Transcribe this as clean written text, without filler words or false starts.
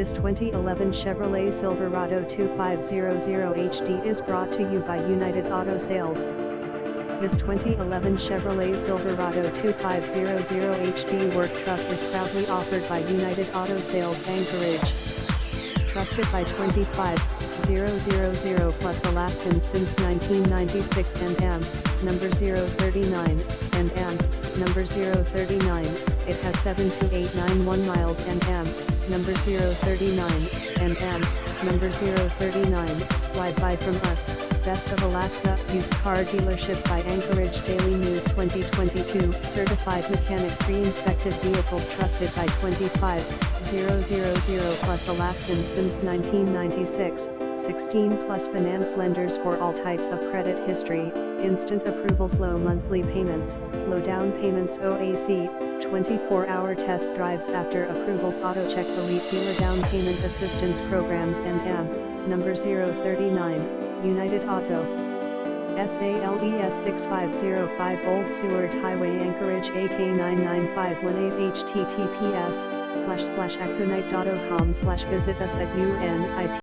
This 2011 Chevrolet Silverado 2500HD is brought to you by United Auto Sales. This 2011 Chevrolet Silverado 2500HD work truck is proudly offered by United Auto Sales Anchorage. Trusted by 25,000 plus Alaskans since 1996 and AM, number 039, and AM, number 039, it has 72891 miles and AM, number 039, and AM, number 039, why buy from us, Best of Alaska, used car dealership by Anchorage Daily News 2022, certified mechanic pre-inspected vehicles trusted by 25,000 plus Alaskans since 1996, 16 plus finance lenders for all types of credit history, instant approvals, low monthly payments, low down payments, OAC, 24-hour test drives after approvals, auto check, elite dealer down payment assistance programs, and AM, number 039, United Auto. SALES 6505 Old Seward Highway, Anchorage, AK 99518 https://aconite.com/ visit us at UNIT